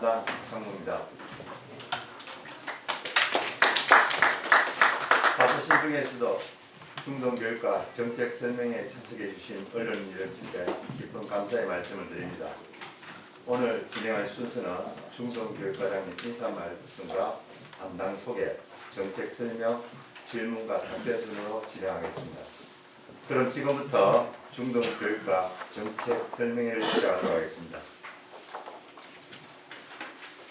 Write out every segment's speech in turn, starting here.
담당 상무입니다. 바쁘신 중에서도 중동교육과 정책 설명에 참석해 주신 언론 여러분께 깊은 감사의 말씀을 드립니다. 오늘 진행할 순서는 중동교육과장님 인사 말씀과 담당 소개, 정책 설명, 질문과 답변 순으로 진행하겠습니다. 그럼 지금부터 중동교육과 정책 설명회를 시작하도록 하겠습니다.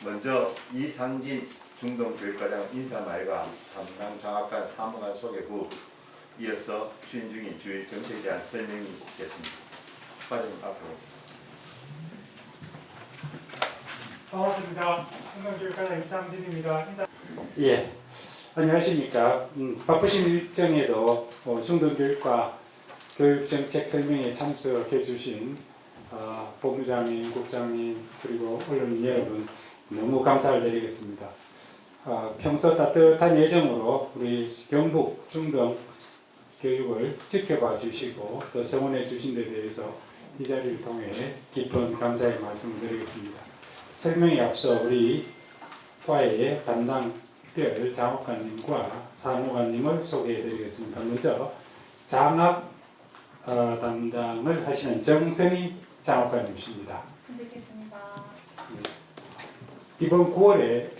먼저 이상진 중동교육과장 인사말과 담당 장학관 사무관 소개 후 이어서 추진 중인 주요 정책에 대한 설명이 있겠습니다. 과장님 앞으로. 반갑습니다. 중동교육과장 이상진입니다. 예, 안녕하십니까. 바쁘신 일정에도 중동교육과 교육정책 설명에 참석해 주신 본부장님, 국장님 그리고 언론인 여러분 너무 감사를 드리겠습니다. 평소 따뜻한 예정으로 우리 경북 중동 교육을 지켜봐 주시고 또 성원해 주신 데 대해서 이 자리를 통해 깊은 감사의 말씀을 드리겠습니다. 설명에 앞서 우리 과의 담당별 장학관님과 사무관님을 소개해 드리겠습니다. 먼저 장학 담당을 하시는 정선희 장학관님이십니다. 이번 9월에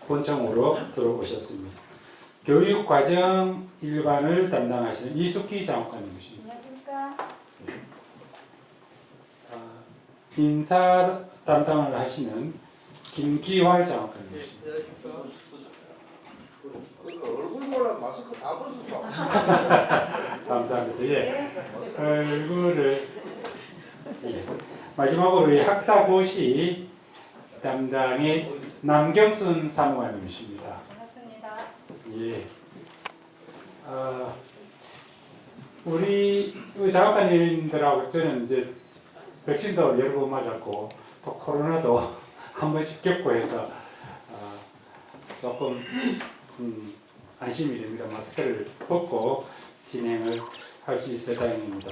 본청으로 들어오셨습니다. 교육과정 일반을 담당하시는 이숙희 장학관님이십니다. 안녕하십니까. 인사 담당을 하시는 김기활 장학관님이십니다. 얼굴 보라 마스크 다 벗었어. 감사합니다. 예. 얼굴을 예. 마지막으로 이 학사고시 담당의 남경순 사무관님이십니다. 반갑습니다. 예. 우리 장학관님들하고 저는 이제 백신도 여러 번 맞았고 또 코로나도 한 번씩 겪고 해서 조금 안심이 됩니다. 마스크를 벗고 진행을 할 수 있어 다행입니다.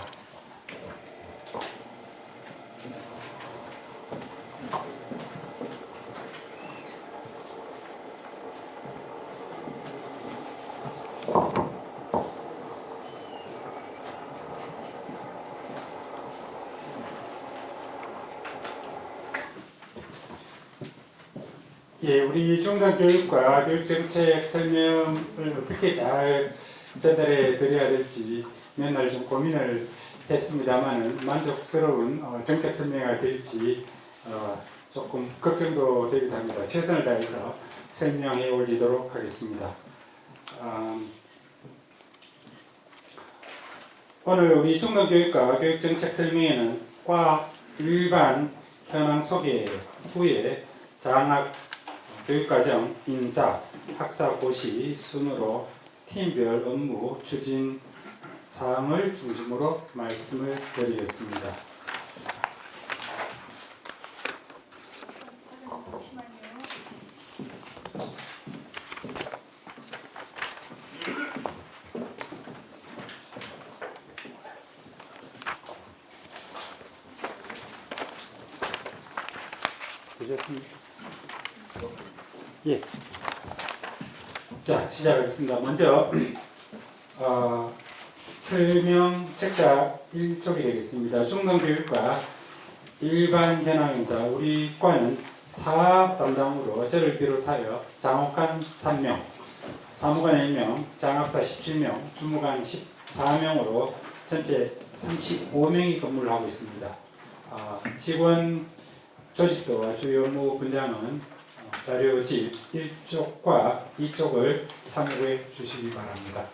예, 우리 중간교육과 교육정책 설명을 어떻게 잘 전달해 드려야 될지 몇 날 좀 고민을 했습니다만은 만족스러운 정책 설명이 될지 조금 걱정도 되기도 합니다. 최선을 다해서 설명해 올리도록 하겠습니다. 오늘 우리 중간교육과 교육정책 설명회는 과 일반 현황 소개 후에 장학 교육과정, 인사, 학사고시 순으로 팀별 업무 추진 사항을 중심으로 말씀을 드리겠습니다. 되셨습니까? 예. 자, 시작하겠습니다. 먼저 설명 책자 1쪽이 되겠습니다. 중동교육과 일반 현황입니다. 우리 과는 사학 담당으로 저를 비롯하여 장학관 3명, 사무관 1명, 장학사 17명, 주무관 14명으로 전체 35명이 근무를 하고 있습니다. 직원 조직도와 주요 업무 분장은 자료집 1쪽과 2쪽을 참고해 주시기 바랍니다.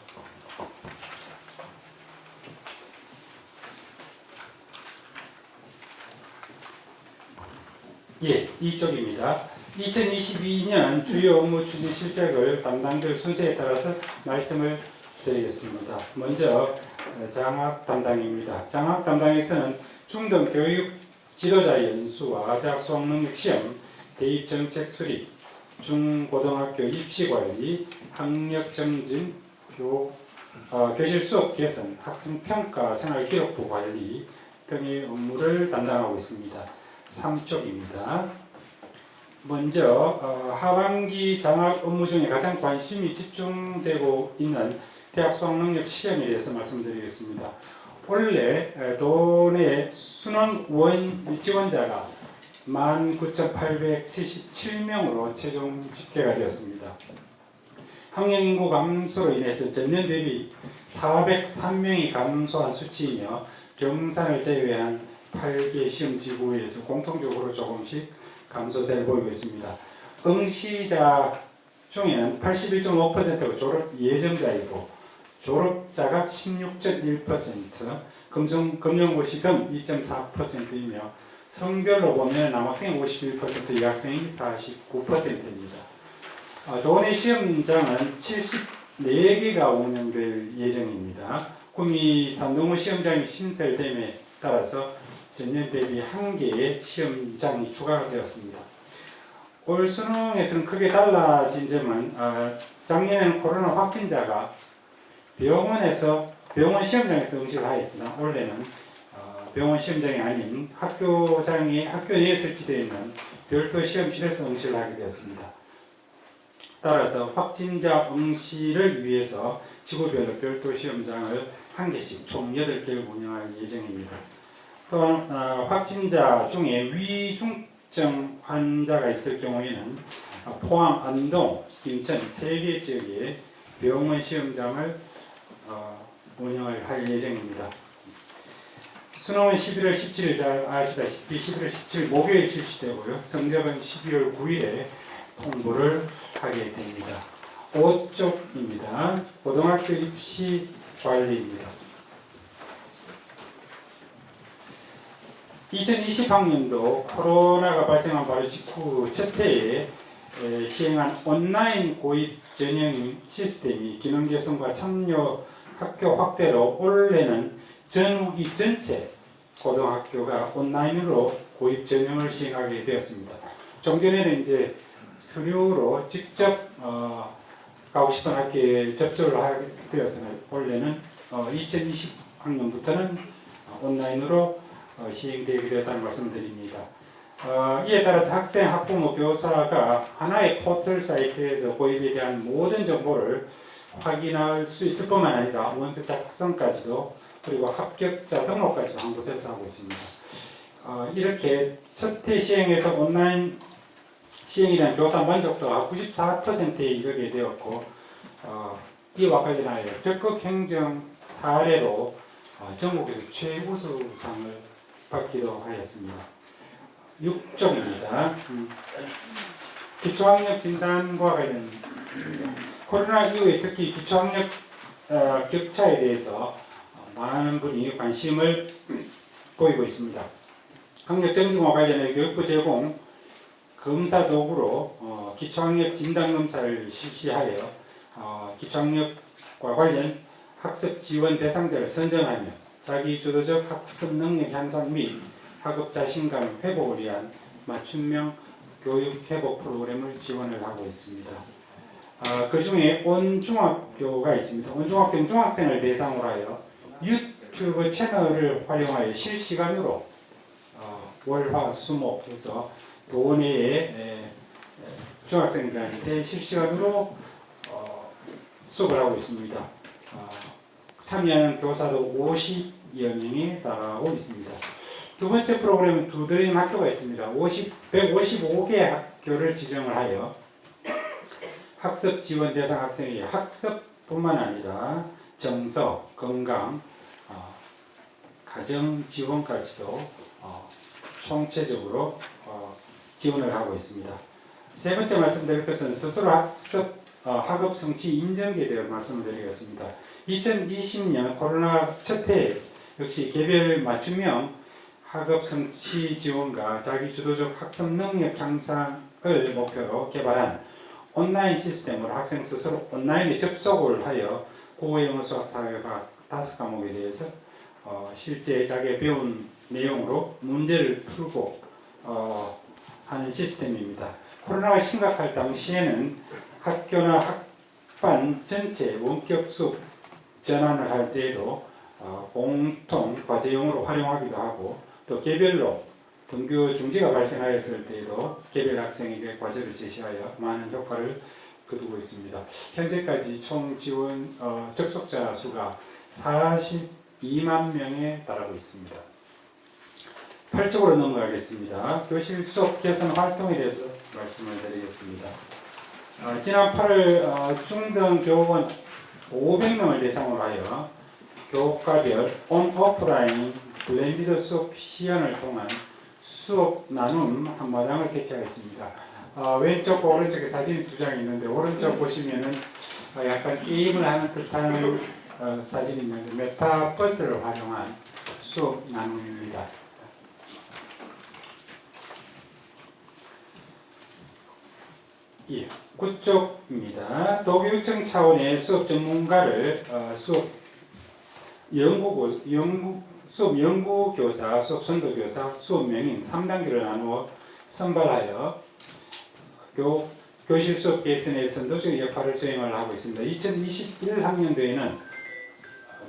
예, 2쪽입니다. 2022년 주요 업무 추진 실적을 담당들 순서에 따라서 말씀을 드리겠습니다. 먼저 장학 담당입니다. 장학 담당에서는 중등 교육 지도자 연수와 대학 수학능력 시험, 대입 정책 수립, 중고등학교 입시 관리, 학력 정진, 교실 수업 개선, 학생 평가, 생활 기록부 관리 등의 업무를 담당하고 있습니다. 3쪽입니다. 먼저 하반기 장학 업무 중에 가장 관심이 집중되고 있는 대학 수학능력 시험에 대해서 말씀드리겠습니다. 올해 도내 수능 원 지원자가 19,877명으로 최종 집계가 되었습니다. 학령인구 감소로 인해서 전년 대비 403명이 감소한 수치이며 경산을 제외한 8개 시험지구에서 공통적으로 조금씩 감소세를 보이고 있습니다. 응시자 중에는 81.5%가 졸업 예정자이고 졸업자가 16.1%, 검정고시 등 2.4%이며 성별로 보면 남학생이 51%, 여학생이 49%입니다. 도내 시험장은 74개가 운영될 예정입니다. 구미 산동호 시험장이 신설됨에 따라서 전년 대비 1개의 시험장이 추가가 되었습니다. 올 수능에서는 크게 달라진 점은 작년에는 코로나 확진자가 병원 시험장에서 응시를 하였으나 올해는 병원 시험장이 아닌 학교 내에 설치되어 있는 별도 시험실에서 응시를 하게 되었습니다. 따라서 확진자 응시를 위해서 지구별로 별도 시험장을 1개씩 총 8개를 운영할 예정입니다. 또한 확진자 중에 위중증 환자가 있을 경우에는 포항, 안동, 인천 3개 지역에 병원 시험장을 운영을 할 예정입니다. 수능은 11월 17일 잘 아시다시피 11월 17일 목요일 실시되고요. 성적은 12월 9일에 통보를 하게 됩니다. 5쪽입니다. 고등학교 입시 관리입니다. 2020학년도 코로나가 발생한 바로 직후 첫 해에 시행한 온라인 고입 전형 시스템이 기능 개선과 참여 학교 확대로 올해는 전국이 전체 고등학교가 온라인으로 고입 전형을 시행하게 되었습니다. 종전에는 이제 서류로 직접 가고 싶은 학교에 접수를 하게 되었으나 올해는 2020학년부터는 온라인으로 시행되게 되었다는 말씀드립니다. 이에 따라서 학생, 학부모, 교사가 하나의 포털 사이트에서 고입에 대한 모든 정보를 확인할 수 있을 뿐만 아니라 원서 작성까지도 그리고 합격자 등록까지도 한 곳에서 하고 있습니다. 이렇게 첫 해 시행에서 온라인 시행에 대한 교사 만족도가 94%에 이르게 되었고 이와 관련하여 적극 행정 사례로 전국에서 최우수상을 받기도 하였습니다. 6쪽입니다. 기초학력 진단과 관련 코로나 이후에 특히 기초학력 격차에 대해서 많은 분이 관심을 보이고 있습니다. 학력 정정과 관련해 교육부 제공 검사 도구로 기초학력 진단 검사를 실시하여 기초학력과 관련 학습 지원 대상자를 선정하며 자기 주도적 학습 능력 향상 및 학업 자신감 회복을 위한 맞춤형 교육 회복 프로그램을 지원을 하고 있습니다. 그 중에 온중학교가 있습니다. 온중학교는 중학생을 대상으로 하여 유튜브 채널을 활용하여 실시간으로 월화수목해서 도내에 중학생들한테 실시간으로 수업을 하고 있습니다. 참여하는 교사도 50여 명이 달하고 있습니다. 두 번째 프로그램은 두드림 학교가 있습니다. 155개 학교를 지정을 하여 학습 지원 대상 학생의 학습뿐만 아니라 정서, 건강, 가정 지원까지도 총체적으로 지원을 하고 있습니다. 세 번째 말씀드릴 것은 스스로 학업 성취 인정에 대해 말씀드리겠습니다. 2020년 코로나 첫 해 역시 개별 맞춤형 학업 성취 지원과 자기 주도적 학습 능력 향상을 목표로 개발한 온라인 시스템으로 학생 스스로 온라인에 접속을 하여 국어, 영어, 수학, 사회과학 5과목에 대해서 실제 자기가 배운 내용으로 문제를 풀고 하는 시스템입니다. 코로나가 심각할 당시에는 학교나 학반 전체 원격 수업 전환을 할 때에도 공통 과제용으로 활용하기도 하고 또 개별로 등교 중지가 발생하였을 때에도 개별 학생에게 과제를 제시하여 많은 효과를 거두고 있습니다. 현재까지 총 지원 접속자 수가 42만 명에 달하고 있습니다. 8쪽으로 넘어가겠습니다. 교실 수업 개선 활동에 대해서 말씀을 드리겠습니다. 지난 8월 중등 교원 500명을 대상으로 하여 교과별 온-오프라인 블렌디드 수업 시연을 통한 수업 나눔 한마당을 개최하였습니다. 왼쪽과 오른쪽에 사진이 두 장이 있는데 오른쪽 보시면은 약간 게임을 하는 듯한 사진이 있는데 메타버스를 활용한 수업 나눔입니다. 예, 9쪽입니다. 도교육청 차원의 수업 전문가를 수업 연구교사, 수업 선도교사, 수업 명인 3단계로 나누어 선발하여 교실 수업 개선에 선도적인 역할을 수행을 하고 있습니다. 2021학년도에는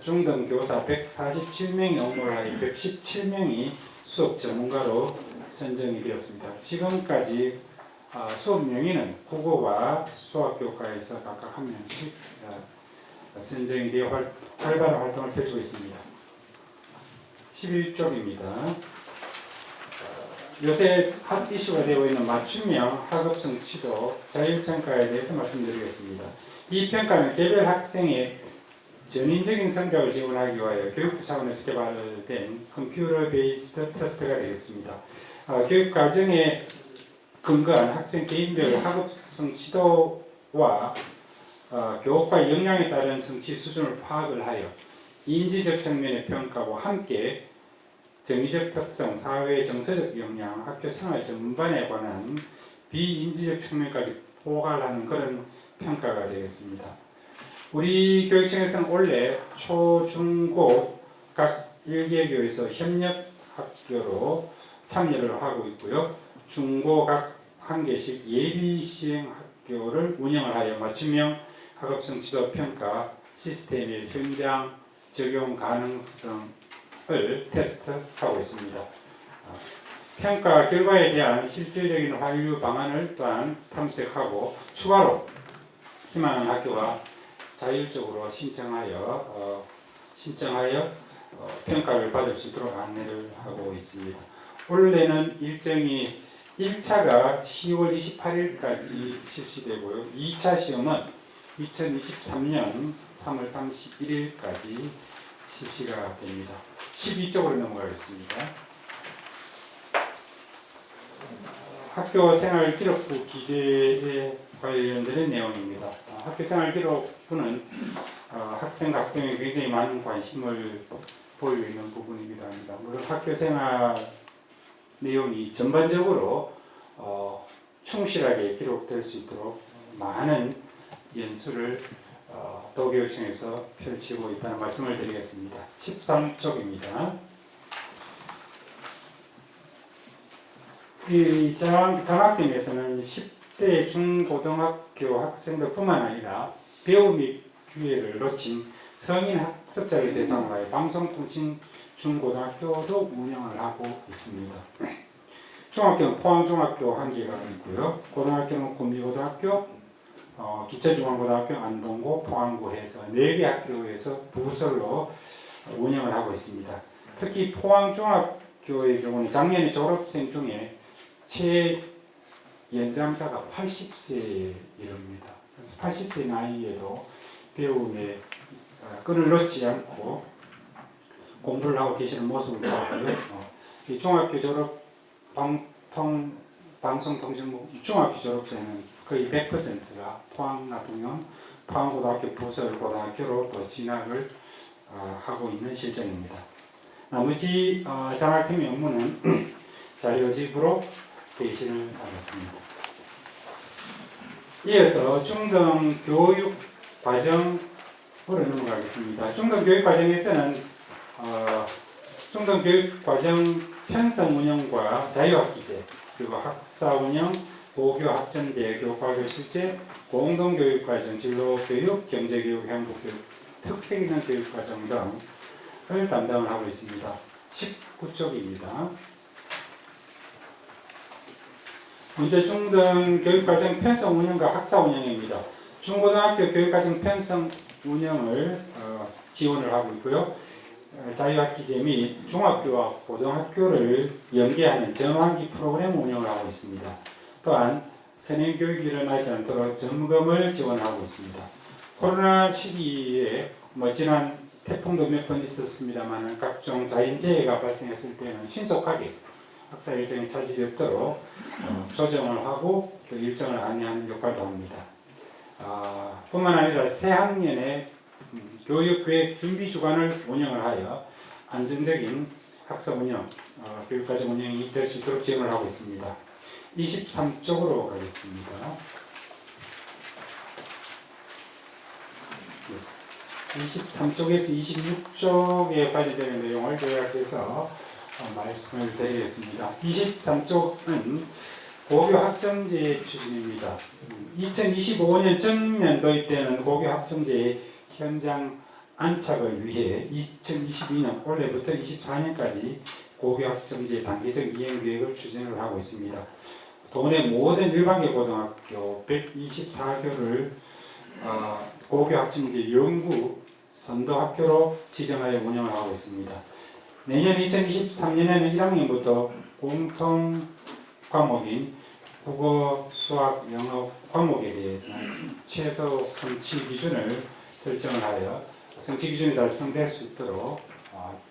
중등 교사 147명이 응모를 하여 117명이 수업 전문가로 선정이 되었습니다. 지금까지 수업 명의는 국어와 수학교과에서 각각 한 명씩 선정이 되어 활발한 활동을 펼치고 있습니다. 11쪽입니다. 요새 핫 이슈가 되고 있는 맞춤형 학업성 지도 자율평가에 대해서 말씀드리겠습니다. 이 평가는 개별 학생의 전인적인 성적을 지원하기 위하여 교육부 차원에서 개발된 컴퓨터 베이스드 테스트가 되겠습니다. 교육과정에 근거한 학생 개인별 학업성 지도와 교과 역량에 따른 성취 수준을 파악을 하여 인지적 측면의 평가와 함께 정의적 특성, 사회 정서적 역량, 학교 생활 전반에 관한 비인지적 측면까지 포괄하는 그런 평가가 되겠습니다. 우리 교육청에서는 원래 초, 중, 고 각 1개교에서 협력 학교로 참여를 하고 있고요. 중고 각 한 개씩 예비 시행 학교를 운영을 하여 맞춤형 학업성 지도 평가 시스템의 현장 적용 가능성을 테스트하고 있습니다. 평가 결과에 대한 실질적인 환류 방안을 또한 탐색하고 추가로 희망하는 학교가 자율적으로 신청하여 평가를 받을 수 있도록 안내를 하고 있습니다. 원래는 일정이 1차가 10월 28일까지 실시되고요. 2차 시험은 2023년 3월 31일까지 실시가 됩니다. 12쪽으로 넘어가겠습니다. 학교생활기록부 기재에 관련된 내용입니다. 학교생활기록부는 학생 학부모에 굉장히 많은 관심을 보이고 있는 부분이기도 합니다. 물론 학교생활 내용이 전반적으로 충실하게 기록될 수 있도록 많은 연수를 도교육청에서 펼치고 있다는 말씀을 드리겠습니다. 13쪽입니다. 이 장학금에서는 10대 중고등학교 학생들뿐만 아니라 배움의 기회를 놓친 성인 학습자를 대상으로 하여 방송통신 중고등학교도 운영을 하고 있습니다. 중학교는 포항중학교 한 개가 있고요. 고등학교는 구미고등학교, 기초중앙고등학교 안동고, 포항고 해서 4개 학교에서 부설로 운영을 하고 있습니다. 특히 포항중학교의 경우는 작년에 졸업생 중에 최연장자가 80세에 이릅니다. 그래서 80세 나이에도 배움에 끈을 놓지 않고 공부를 하고 계시는 모습을 보고요. 이 중학교 졸업 방송통신부 중학교 졸업생은 거의 100%가 포항 같은 경우는 포항고등학교 부설고등학교로 또 진학을 하고 있는 실정입니다. 나머지 장학금의 업무는 자료집으로 배신을 하겠습니다. 이어서 중등 교육 과정으로 넘어가겠습니다. 중등 교육 과정에서는 중등 교육 과정 편성 운영과 자유학기제, 그리고 학사 운영, 고교 학점제, 교과교 실제, 공동교육 과정, 진로교육, 경제교육, 행복교육, 특색 있는 교육 과정 등을 담당을 하고 있습니다. 19쪽입니다. 문제 중등 교육과정 편성 운영과 학사 운영입니다. 중고등학교 교육과정 편성 운영을 지원을 하고 있고요. 자유학기제 및 중학교와 고등학교를 연계하는 전환기 프로그램 운영을 하고 있습니다. 또한 선행교육이 일어나지 않도록 점검을 지원하고 있습니다. 코로나 시기에 지난 태풍도 몇 번 있었습니다만 각종 자연재해가 발생했을 때는 신속하게 학사 일정이 차질이 없도록 조정을 하고 또 일정을 안내하는 역할도 합니다. 뿐만 아니라 새 학년에 교육계획 준비 주간을 운영을 하여 안정적인 학사 운영, 교육과정 운영이 될 수 있도록 지원을 하고 있습니다. 23쪽으로 가겠습니다. 23쪽에서 26쪽에 관련되는 내용을 요약해서 말씀을 드리겠습니다. 23쪽은 고교 학점제 추진입니다. 2025년 전년 도입 때는 고교 학점제의 현장 안착을 위해 2022년 올해부터 24년까지 고교 학점제 단계적 이행 계획을 추진을 하고 있습니다. 도내 모든 일반계 고등학교 124교를 고교 학점제 연구 선도학교로 지정하여 운영을 하고 있습니다. 내년 2023년에는 1학년부터 공통 과목인 국어, 수학, 영어 과목에 대해서는 최소 성취 기준을 설정을 하여 성취 기준이 달성될 수 있도록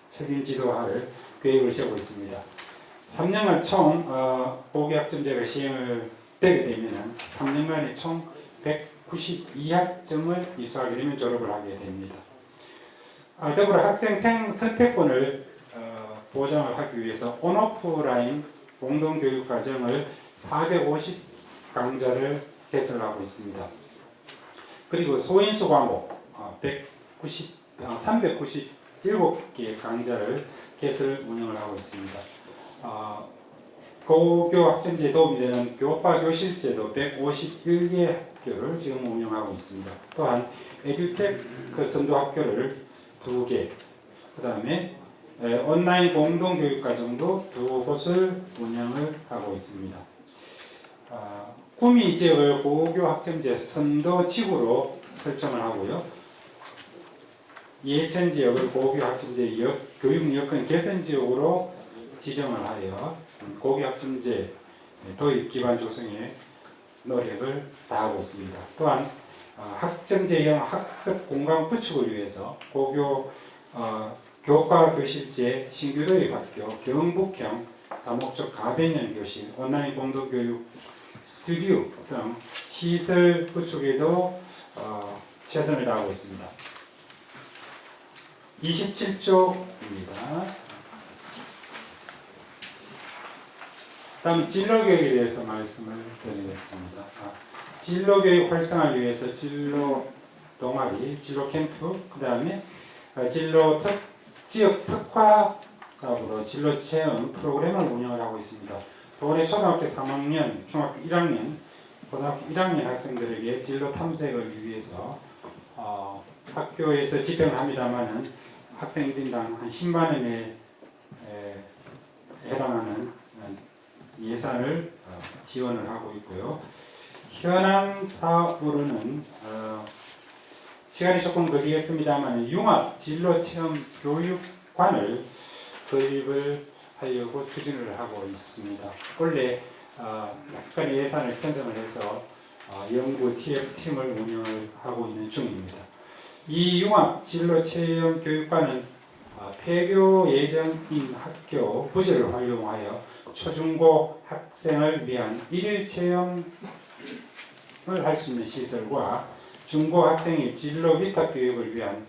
책임지도할 계획을 세우고 있습니다. 3년간 총 고교 학점제가 시행을 되게 되면 3년간에 총 192학점을 이수하게 되면 졸업을 하게 됩니다. 더불어 학생 선택권을 보장을 하기 위해서 온오프라인 공동교육과정을 450강좌를 개설하고 있습니다. 그리고 소인수 과목 397개 강좌를 개설 운영을 하고 있습니다. 고교 학점제에 도움이 되는 교과 교실제도 151개 학교를 지금 운영하고 있습니다. 또한 에듀테크 선도 학교를 2개, 그 다음에 온라인 공동교육과정도 2곳을 운영을 하고 있습니다. 구미 지역을 고교 학점제 선도 지구로 설정을 하고요. 예천 지역을 고교 학점제 교육 여건 개선 지역으로 지정을 하여 고교 학점제 도입 기반 조성에 노력을 다하고 있습니다. 또한 학점제형 학습 공간 구축을 위해서 고교 교과 교실제 신규 도입 학교, 경북형 다목적 가변형 교실, 온라인 공동교육 스튜디오 등 시설 구축에도 최선을 다하고 있습니다. 27쪽입니다. 다음 진로교육에 대해서 말씀을 드리겠습니다. 진로교육 활성화를 위해서 진로 동아리, 진로 캠프, 그 다음에 지역 특화 사업으로 진로 체험 프로그램을 운영을 하고 있습니다. 도내 초등학교 3학년, 중학교 1학년, 고등학교 1학년 학생들에게 진로 탐색을 위해서 학교에서 집행을 합니다만은 학생 1인당 한 10만 원에 해당하는 예산을 지원을 하고 있고요. 현황 사업으로는 시간이 조금 걸리겠습니다만 융합 진로 체험 교육관을 건립을 하려고 추진을 하고 있습니다. 원래 약간의 예산을 편성을 해서 연구 TF팀을 운영을 하고 있는 중입니다. 이 융합 진로 체험 교육관은 폐교 예정인 학교 부지를 활용하여 초중고 학생을 위한 일일 체험을 할 수 있는 시설과 중고 학생의 진로 위탁 교육을 위한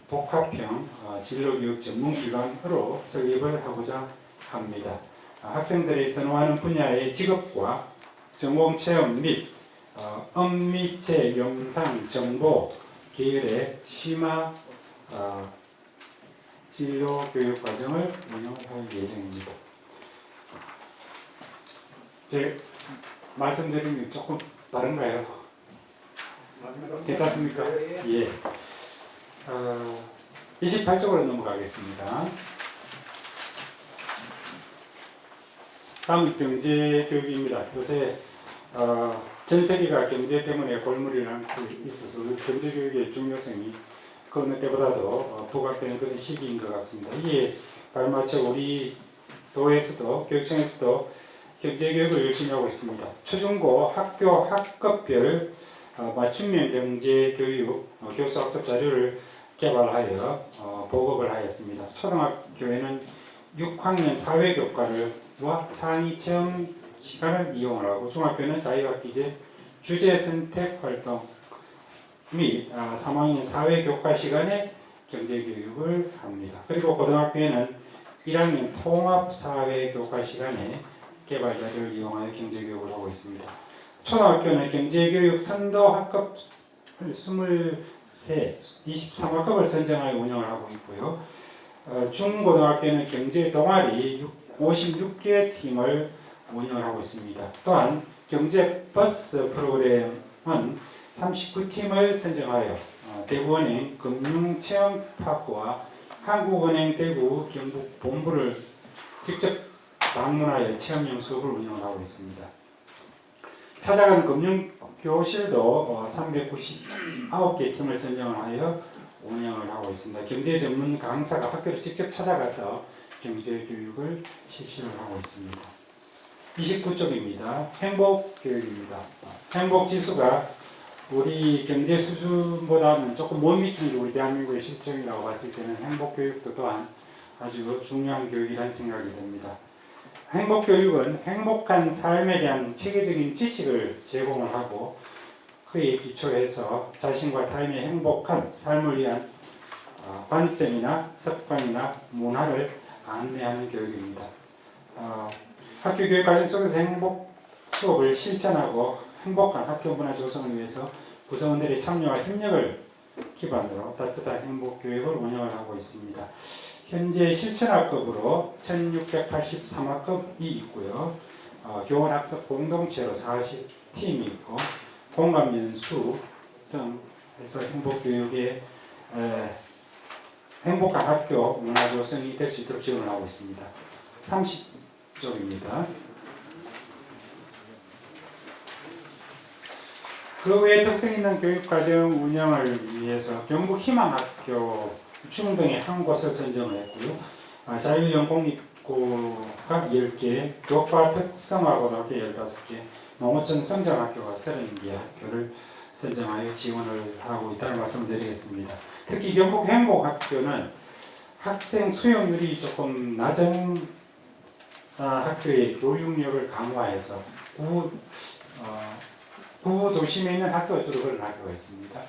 복합형 진로교육 전문기관으로 설립을 하고자 합니다. 학생들이 선호하는 분야의 직업과 전공체험 및 엄미체 영상 정보 계열의 심화 진로교육 과정을 운영할 예정입니다. 제 말씀드린 게 조금 다른가요? 괜찮습니까? 예. 28쪽으로 넘어가겠습니다. 다음은 경제 교육입니다. 요새 전 세계가 경제 때문에 골물이 남고 있어서 경제 교육의 중요성이 그 어느 때보다도 부각되는 그런 시기인 것 같습니다. 이에 발맞춰 우리 도에서도 교육청에서도 경제 교육을 열심히 하고 있습니다. 초중고 학교 학급별 맞춤형 경제 교육 교수 학습 자료를 개발하여 보급을 하였습니다. 초등학교에는 6학년 사회교과와 창의 체험 시간을 이용을 하고 중학교는 자유학기제 주제 선택 활동 및 3학년 사회교과 시간에 경제교육을 합니다. 그리고 고등학교에는 1학년 통합사회교과 시간에 개발자료를 이용하여 경제교육을 하고 있습니다. 초등학교는 경제교육 선도학급 23, 23학급을 선정하여 운영을 하고 있고요. 중고등학교는 경제 동아리 56개 팀을 운영을 하고 있습니다. 또한 경제 버스 프로그램은 39팀을 선정하여 대구은행 금융체험파크와 한국은행 대구 경북 본부를 직접 방문하여 체험형 수업을 운영하고 있습니다. 찾아가는 금융교실도 399개 팀을 선정을 하여 운영을 하고 있습니다. 경제 전문 강사가 학교를 직접 찾아가서 경제 교육을 실시를 하고 있습니다. 29쪽입니다. 행복교육입니다. 행복지수가 우리 경제 수준보다는 조금 못 미치는 게 우리 대한민국의 실정이라고 봤을 때는 행복교육도 또한 아주 중요한 교육이라는 생각이 듭니다. 행복교육은 행복한 삶에 대한 체계적인 지식을 제공을 하고 그에 기초해서 자신과 타인의 행복한 삶을 위한 관점이나 습관이나 문화를 안내하는 교육입니다. 학교 교육 과정 속에서 행복 수업을 실천하고 행복한 학교 문화 조성을 위해서 구성원들의 참여와 협력을 기반으로 따뜻한 행복 교육을 운영을 하고 있습니다. 현재 실천학급으로 1683학급이 있고요. 교원학습 공동체로 40팀이 있고 공감연수 등 해서 행복교육에 행복한 학교 문화 조성이 될 수 있도록 지원을 하고 있습니다. 30쪽입니다. 그 외에 특색 있는 교육과정 운영을 위해서 경북 희망학교 충등에 한 곳을 선정을 했고요. 자율형 공립고가 10개, 교과 특성화고등학교 15개, 농어촌 성장학교가 30개 학교를 선정하여 지원을 하고 있다는 말씀을 드리겠습니다. 특히 경북 행복학교는 학생 수용률이 조금 낮은 학교의 교육력을 강화해서 구도심에 있는 학교가 주로 그런 학교가 있습니다.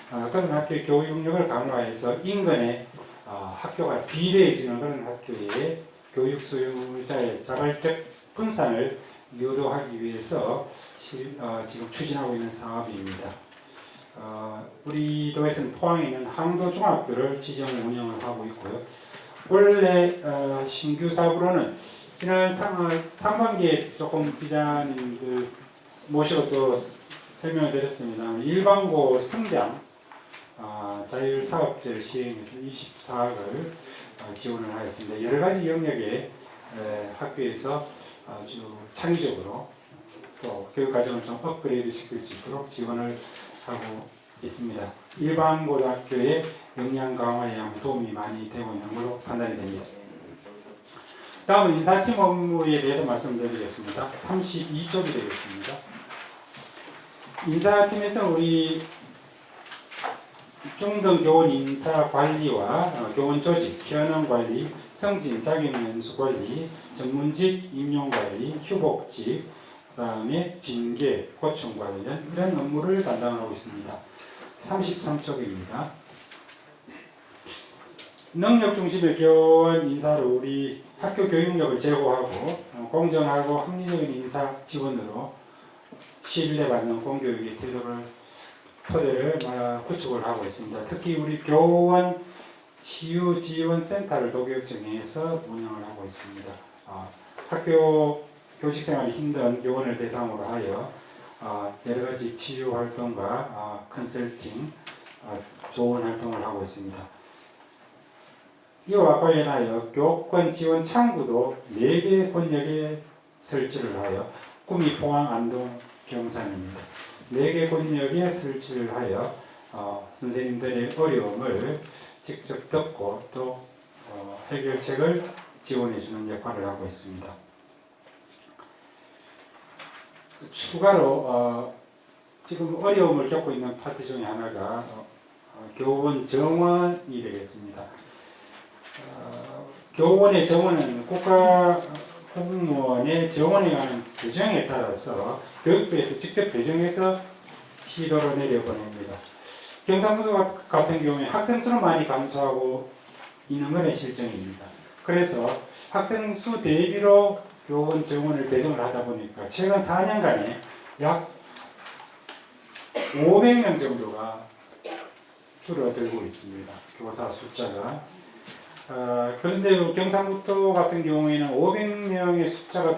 그런 학교의 교육력을 강화해서 인근에 학교가 비례해지는 그런 학교의 교육 수요자의 자발적 분산을 유도하기 위해서 지금 추진하고 있는 사업입니다. 우리 도에서는 포항에 있는 항도중학교를 지정 운영을 하고 있고요. 원래 신규 사업으로는 지난 상반기에 조금 기자님들 모시고 또 설명을 드렸습니다. 일반고 성장 자율사업제를 시행해서 24억을 지원을 하였습니다. 여러 가지 영역의 학교에서 아주 창의적으로 또 교육과정을 좀 업그레이드 시킬 수 있도록 지원을 하고 있습니다. 일반 고등학교의 역량 강화에 도움이 많이 되고 있는 걸로 판단이 됩니다. 다음은 인사팀 업무에 대해서 말씀드리겠습니다. 32쪽이 되겠습니다. 인사팀에서 우리 중등 교원 인사 관리와 교원 조직, 현황 관리, 승진, 자격 연수 관리, 전문직 임용 관리, 휴복직, 그다음에 징계, 고충 관련 이런 업무를 담당하고 있습니다. 33쪽입니다. 능력 중심의 교원 인사로 우리 학교 교육력을 제고하고 공정하고 합리적인 인사 지원으로 신뢰받는 공교육의 토대를 구축을 하고 있습니다. 특히 우리 교원 치유 지원 센터를 도교육청에서 운영을 하고 있습니다. 학교 교직 생활이 힘든 교원을 대상으로 하여 여러 가지 치유 활동과 컨설팅, 조언 활동을 하고 있습니다. 이와 관련하여 교권 지원 창구도 4개 권역에 설치를 하여 구미, 포항, 안동, 경산입니다. 4개 군역에 설치를 하여 선생님들의 어려움을 직접 듣고 또 해결책을 지원해 주는 역할을 하고 있습니다. 추가로 지금 어려움을 겪고 있는 파트 중에 하나가 교원 정원이 되겠습니다. 교원의 정원은 국가 공무원의 정원에 관한 규정에 따라서 교육부에서 직접 배정해서 시도로 내려보냅니다. 경상도 같은 경우에 학생 수는 많이 감소하고 있는 것은 실정입니다. 그래서 학생 수 대비로 교원 정원을 배정을 하다 보니까 최근 4년간에 약 500명 정도가 줄어들고 있습니다. 교사 숫자가. 그런데 경상북도 같은 경우에는 500명의 숫자가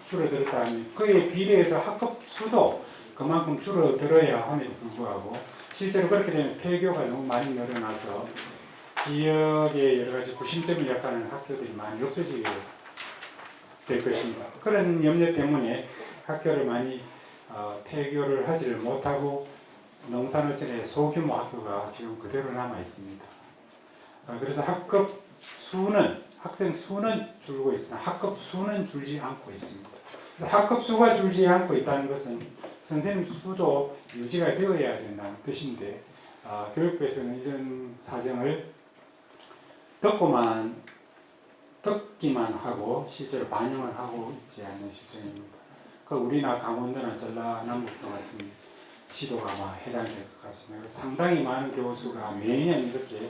줄어들었다면 그에 비례해서 학급 수도 그만큼 줄어들어야 함에도 불구하고 실제로 그렇게 되면 폐교가 너무 많이 늘어나서 지역의 여러 가지 구심점을 약하는 학교들이 많이 없어지게 될 것입니다. 그런 염려 때문에 학교를 많이 폐교를 하지를 못하고 농산어촌의 소규모 학교가 지금 그대로 남아 있습니다. 그래서 학급 수는 학생 수는 줄고 있으나 학급 수는 줄지 않고 있습니다. 학급 수가 줄지 않고 있다는 것은 선생님 수도 유지가 되어야 된다는 뜻인데 교육부에서는 이런 사정을 듣기만 하고 실제로 반영을 하고 있지 않는 실정입니다. 우리나 강원도나 전라남북도 같은 시도가 아마 해당될 것 같습니다. 상당히 많은 교수가 매년 이렇게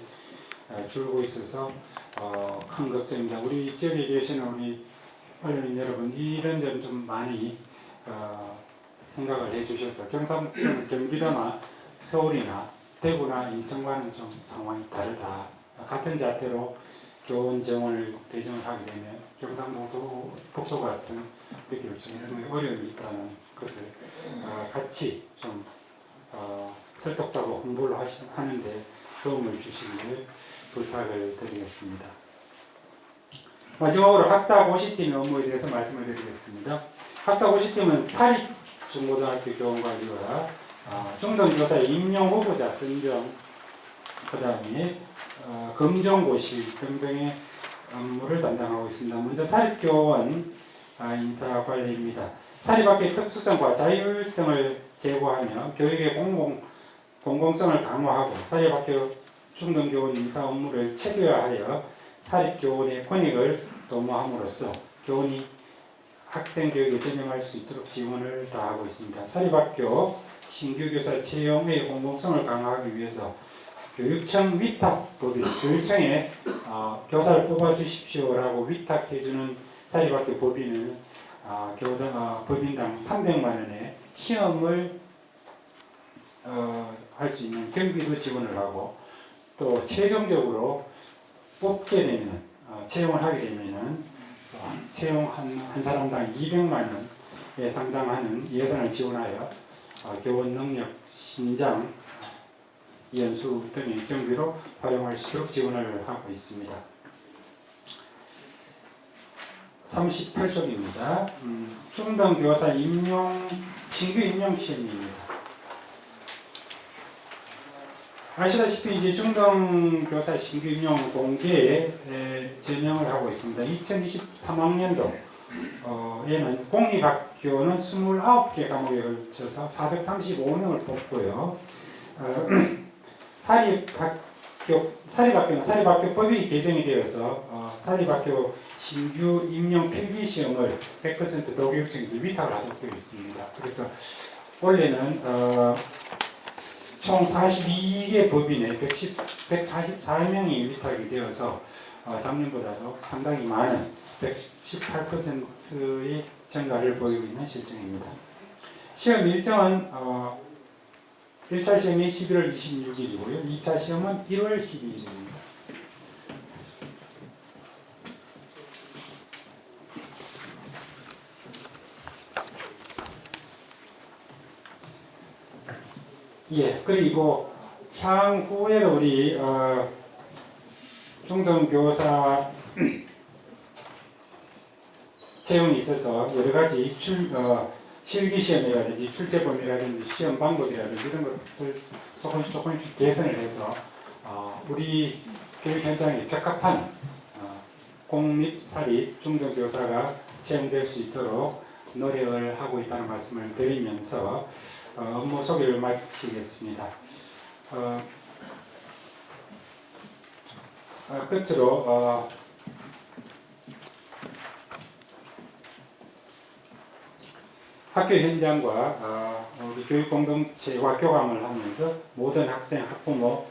줄고 있어서 큰 걱정입니다. 우리 지역에 계시는 우리 언론인 여러분 이런 점 좀 많이 생각을 해주셔서 경상북도는 경기도나 서울이나 대구나 인천과는 좀 상황이 다르다. 같은 잣대로 교원 정원을 배정을 하게 되면 경상북도 북도 같은 이렇게 좀 이런 어려움이 있다는 것을 같이 좀 설득하고 홍보를 하는데 도움을 주시기를 부탁을 드리겠습니다. 마지막으로 학사고시팀의 업무에 대해서 말씀을 드리겠습니다. 학사고시팀은 사립중고등학교 교원관리와 중등교사 임용 후보자 선정, 그 다음에 검정고시 등등의 업무를 담당하고 있습니다. 먼저 사립교원 인사관리입니다. 사립학교의 특수성과 자율성을 제고하며 교육의 공공성을 강화하고 사립학교 중등교원 인사 업무를 체계화하여 사립교원의 권익을 도모함으로써 교원이 학생 교육에 전념할 수 있도록 지원을 다하고 있습니다. 사립학교 신규교사 채용의 공공성을 강화하기 위해서 교육청 위탁법인, 교육청에 교사를 뽑아주십시오라고 위탁해주는 사립학교 법인을 법인당 300만 원의 시험을 할 수 있는 경비도 지원을 하고 또 최종적으로 뽑게 되면 채용을 하게 되면은 채용 한 사람당 200만 원에 상당하는 예산을 지원하여 교원 능력 신장 연수 등의 경비로 활용할 수 있도록 지원을 하고 있습니다. 38쪽입니다. 중등교사 신규 임용 시험입니다. 아시다시피 이제 중등교사 신규 임용 공개에 전형을 하고 있습니다. 2023학년도에는 공립학교는 29개 과목에 걸쳐서 435명을 뽑고요. 사립학교는 사립학교법이 개정이 되어서 사립학교 신규 임용 필기시험을 100% 도교육청에 위탁을 하도록 되어 있습니다. 그래서 원래는 총 42개 법인에 144명이 위탁이 되어서 작년보다도 상당히 많은 118%의 증가를 보이고 있는 실정입니다. 시험 일정은 1차 시험이 11월 26일이고요. 2차 시험은 1월 12일입니다. 예, 그리고 향후에도 우리 중등교사 채용이 있어서 여러 가지 실기 시험이라든지 출제범위라든지 시험 방법이라든지 이런 것을 조금씩 개선을 해서 우리 교육 현장에 적합한 공립 사립 중등 교사가 채용될 수 있도록 노력을 하고 있다는 말씀을 드리면서 업무 소개를 마치겠습니다. 끝으로 학교 현장과 우리 교육 공동체와 교감을 하면서 모든 학생, 학부모,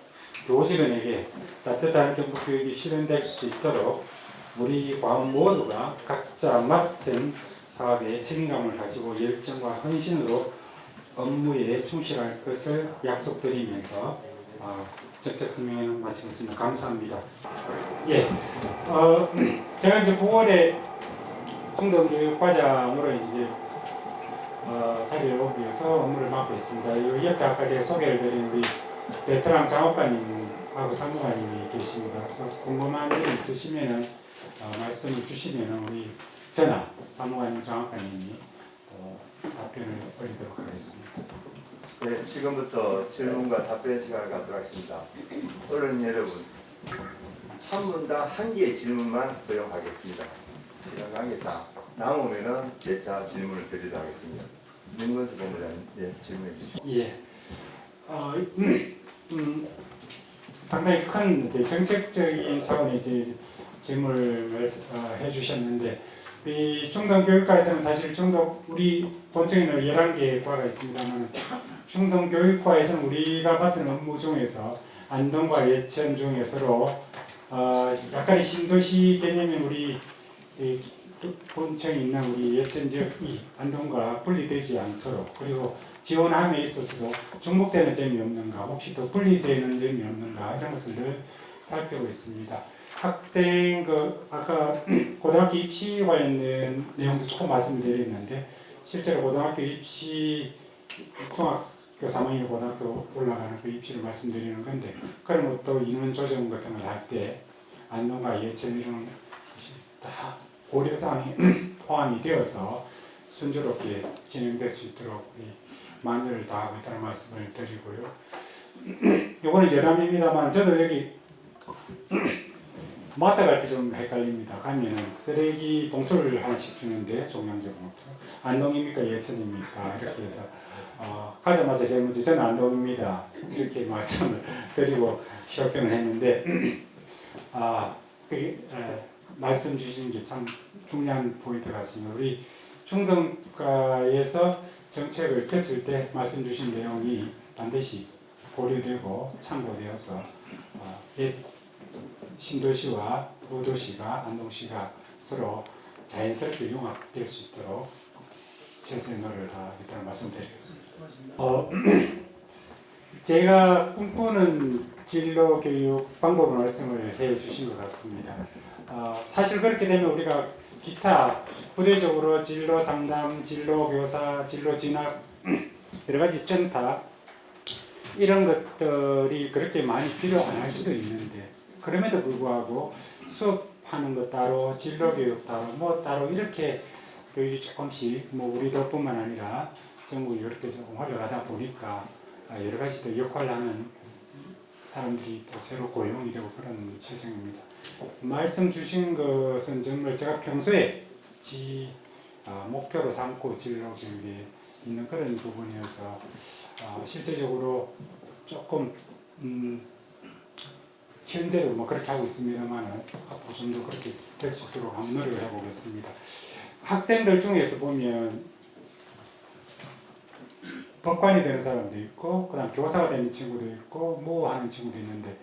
교직원에게 따뜻한 경북 교육이 실현될 수 있도록 우리 과원 모두가 각자 맡은 사업에 책임감을 가지고 열정과 헌신으로 업무에 충실할 것을 약속드리면서 정책 설명을 마치겠습니다. 감사합니다. 예, 제가 이제 9월에 중등교육과장으로 이제 자리를 오기 위해서 업무를 맡고 있습니다. 이 옆에 아까 제가 소개를 드린 우리 베테랑 장학관님하고 사무관님이 계십니다. 그래서 궁금한 점이 있으시면은 말씀을 주시면은 우리 전화 사무관님 장학관님이 답변을 올리도록 하겠습니다. 네, 지금부터 질문과 답변 시간을 갖도록 하겠습니다. 어른 여러분, 한 분당 한 개의 질문만 허용하겠습니다. 시간 관계상 남으면은 재차 질문을 드리도록 하겠습니다. 민건수 본부장님, 질문해 주시죠. 예. 상당히 큰 정책적인 차원의 질문을 해주셨는데, 이 중등교육과에서는 사실 우리 본청에는 11개의 과가 있습니다만, 중등교육과에서는 우리가 맡은 업무 중에서 안동과 예천 중에 서로 약간의 신도시 개념인 우리 본청에 있는 우리 예천 지역이 안동과 분리되지 않도록, 그리고 지원함에 있어서도 중복되는 점이 없는가, 혹시 또 분리되는 점이 없는가, 이런 것을 늘 살피고 있습니다. 학생 아까 고등학교 입시 관련된 내용도 조금 말씀드렸는데, 실제로 고등학교 입시 중학교 3학년 고등학교 올라가는 그 입시를 말씀드리는 건데, 그런 것도 인원 조정 같은 걸 할 때 안동과 예천 이런 것이 다 고려사항이 포함이 되어서 순조롭게 진행될 수 있도록 만전을 다하고 있다는 말씀을 드리고요. 이거는 여담입니다만 저도 여기 마트 갈 때 좀 헷갈립니다. 가면은 쓰레기 봉투를 하나씩 주는데 종량제 봉투. 안동입니까 예천입니까 이렇게 해서 가자마자 제일 먼저 저는 안동입니다 이렇게 말씀을 드리고 협병을 했는데 말씀 주신 게 참 중요한 포인트 같습니다. 우리 중등과에서 정책을 펼칠 때 말씀 주신 내용이 반드시 고려되고 참고되어서 신도시와 구도시가 안동시가 서로 자연스럽게 융합될 수 있도록 최선의 노력을 다하겠다는 말씀드리겠습니다. 제가 꿈꾸는 진로 교육 방법을 말씀을 해주신 것 같습니다. 사실 그렇게 되면 우리가 기타 부대적으로 진로 상담, 진로 교사, 진로 진학 여러 가지 센터 이런 것들이 그렇게 많이 필요 안 할 수도 있는데, 그럼에도 불구하고 수업하는 것 따로, 진로 교육 따로, 따로 이렇게 교육이 조금씩 우리 도뿐만 아니라 전국이 이렇게 조금 활발하다 보니까 여러 가지 또 역할을 하는 사람들이 또 새로 고용이 되고 그런 실정입니다. 말씀 주신 것은 정말 제가 평소에 목표로 삼고 진로 교육에 있는 그런 부분이어서 실제적으로 조금 현재도 그렇게 하고 있습니다만 앞으로 좀 더 그렇게 될 수 있도록 한번 노력을 해보겠습니다. 학생들 중에서 보면 법관이 되는 사람도 있고, 그다음 교사가 되는 친구도 있고, 뭐 하는 친구도 있는데,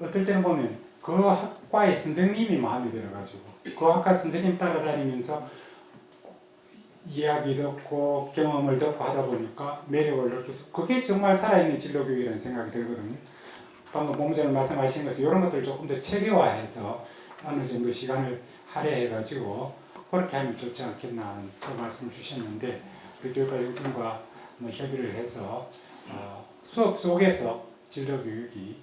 어떨 때는 보면 그 학과의 선생님이 마음에 들어가지고 그 학과 선생님 따라다니면서 이야기 듣고 경험을 듣고 하다 보니까 매력을 느껴서 그게 정말 살아있는 진로교육이라는 생각이 들거든요. 방금 본부장님 말씀하신 것은 이런 것들을 조금 더 체계화해서 어느 정도 시간을 할애해가지고 그렇게 하면 좋지 않겠나 하는 그 말씀을 주셨는데, 우리 교육과정팀과 협의를 해서 수업 속에서 진로교육이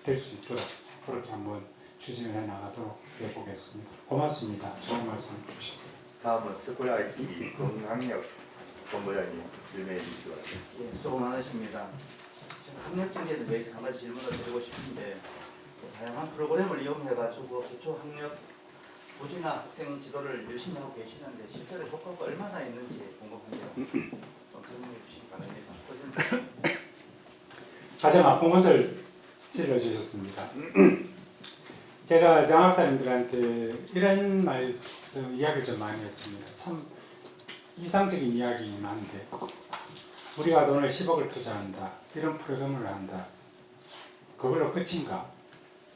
될 수 있도록 그렇게 한번 추진을 해나가도록 해보겠습니다. 고맙습니다. 좋은 말씀 주셨습니다. 다음은 스쿨 ITV 건강력 본부장님 질문해 주시기 바랍니다. 예, 수고 많으십니다. 제가 학력 경제에 대해서 한 가지 질문을 드리고 싶은데 다양한 프로그램을 이용해가지고 기초 학력 부진화 학생 지도를 열심히 하고 계시는데 실제로 효과가 얼마나 있는지 궁금한데요. 좀 설명해 주시기 바랍니다. 가장 아픈 것을 찔러주셨습니다. 제가 장학사님들한테 이런 말씀 이야기를 좀 많이 했습니다. 참 이상적인 이야기긴 한데 우리가 돈을 10억을 투자한다. 이런 프로그램을 한다. 그걸로 끝인가?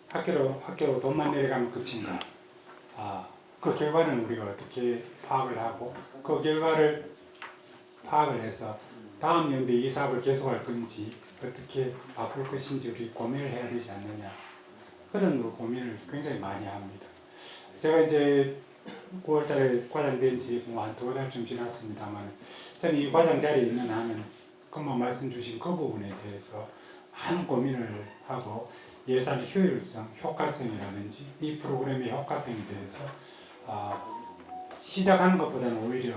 학교로 돈만 내려가면 끝인가? 그 결과는 우리가 어떻게 파악을 하고 그 결과를 파악을 해서 다음 연도에 이 사업을 계속할 건지 어떻게 바꿀 것인지 우리 고민을 해야 되지 않느냐. 그런 고민을 굉장히 많이 합니다. 제가 이제 9월달에 과장 된 지 한 2달쯤 지났습니다만 저는 이 과장 자리에 있는 한은 금방 말씀 주신 그 부분에 대해서 많은 고민을 하고 예산 효율성, 효과성이라든지 이 프로그램의 효과성에 대해서 시작하는 것보다는 오히려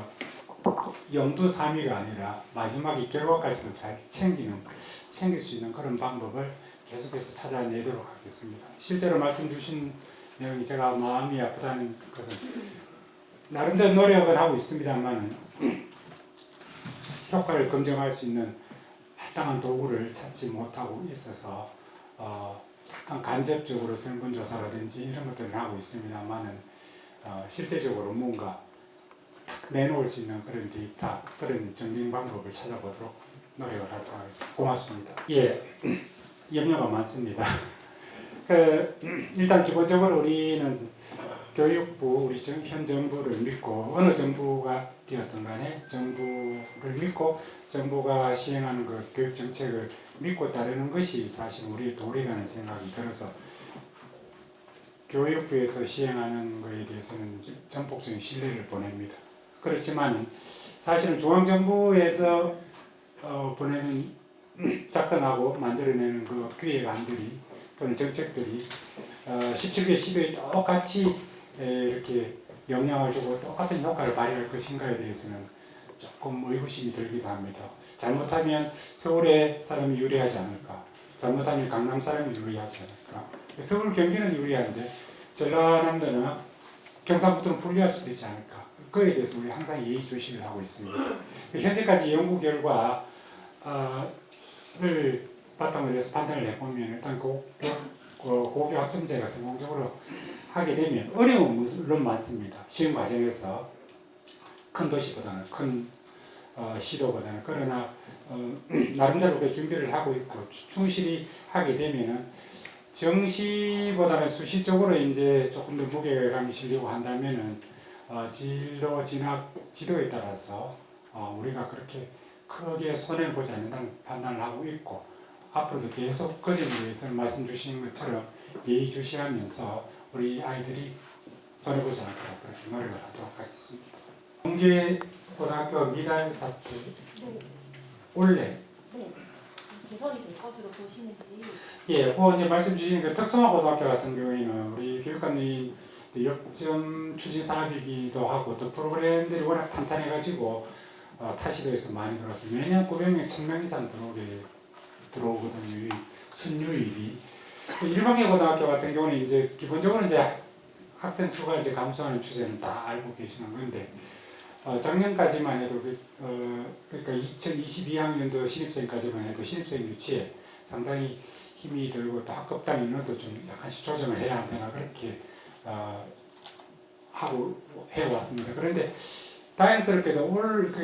영두삼위가 아니라 마지막에 결과까지도 잘 챙길 수 있는 그런 방법을 계속해서 찾아내도록 하겠습니다. 실제로 말씀 주신 내용이 제가 마음이 아프다는 것은 나름대로 노력은 하고 있습니다만 효과를 검증할 수 있는 마땅한 도구를 찾지 못하고 있어서 약간 간접적으로 설문조사라든지 이런 것들을 하고 있습니다만은 실제적으로 뭔가 딱 내놓을 수 있는 그런 데이터, 그런 정리 방법을 찾아보도록 노력을 하도록 하겠습니다. 고맙습니다. 예, 염려가 많습니다. 일단 기본적으로 우리는 교육부, 우리 현 정부를 믿고 어느 정부가 되었든 간에 정부를 믿고 정부가 시행하는 그 교육 정책을 믿고 따르는 것이 사실 우리의 도리라는 생각이 들어서 교육부에서 시행하는 것에 대해서는 전폭적인 신뢰를 보냅니다. 그렇지만 사실은 중앙정부에서 보내는 작성하고 만들어내는 그 기획안들이 또는 정책들이 17개 시도에 똑같이 이렇게 영향을 주고 똑같은 효과를 발휘할 것인가에 대해서는 조금 의구심이 들기도 합니다. 잘못하면 서울의 사람이 유리하지 않을까? 잘못하면 강남 사람이 유리하지 않을까? 서울 경기는 유리한데 전라남도나 경상북도는 불리할 수도 있지 않을까? 그에 대해서 우리 항상 예의주시를 하고 있습니다. 현재까지 연구 결과를 바탕으로 해서 판단을 해보면 일단 고교 학점제가 성공적으로 하게 되면 어려움은 물론 많습니다. 시험 과정에서 큰 도시보다는 큰 시도보다는 그러나 나름대로 그 준비를 하고 있고 충실히 하게 되면은 정시보다는 수시 쪽으로 이제 조금 더 무게감이 실리고 한다면은 진로 진학 지도에 따라서 우리가 그렇게 크게 손해를 보지 않는다는 판단을 하고 있고 앞으로도 계속 그 점에 대해서 말씀 주신 것처럼 예의주시하면서 우리 아이들이 손해보지 않도록 그렇게 노력을 하도록 하겠습니다. 동계고등학교 미달 사태 올해 개선이 될 것으로 보시는지. 예, 그 이제 말씀 주신 그 특성화고등학교 같은 경우에는 우리 교육감님 역점 추진 사업이기도 하고 또 프로그램들이 워낙 탄탄해가지고 타시도에서 많이 들어서 매년 900명, 1000명 이상 들어오거든요. 순유입이. 일반계 고등학교 같은 경우는 이제 기본적으로 이제 학생 수가 이제 감소하는 추세는 다 알고 계시는 건데 작년까지만 해도 그러니까 2022학년도 신입생까지만 해도 신입생 유치에 상당히 힘이 들고 또 학급당 인원도 좀 약간씩 조정을 해야 한다나 그렇게 하고 해왔습니다. 그런데 다행스럽게도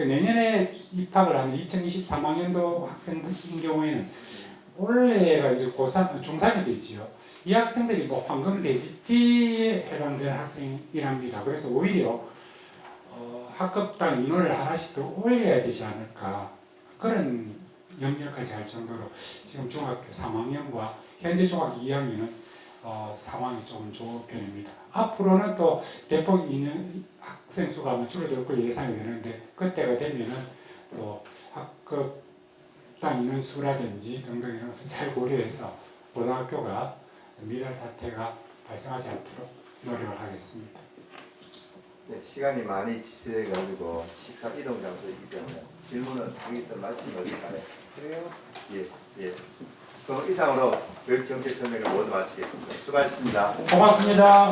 내년에 입학을 하는 2023학년도 학생인 경우에는 올해가 이제 고3, 중3이 되지요. 이 학생들이 뭐 황금 대집기에 해당되는 학생이랍니다. 그래서 오히려 학급당 인원을 하나씩 더 올려야 되지 않을까 그런 염려까지 할 정도로 지금 중학교 3학년과 현재 중학교 2학년은 상황이 조금 좋은 편입니다. 앞으로는 또 대폭 인원 학생 수가 아마 줄어들 걸 예상이 되는데 그때가 되면은 또 학급당 인원 수라든지 등등 이런 것을 잘 고려해서 고등학교가 미달 사태가 발생하지 않도록 노력을 하겠습니다. 네, 시간이 많이 지체돼가지고 식사 이동 장소이기 때문에 질문은 여기서 마치면 어떨까요? 그래요? 예, 예. 그럼 이상으로 교육정책 설명을 모두 마치겠습니다. 수고하셨습니다. 고맙습니다.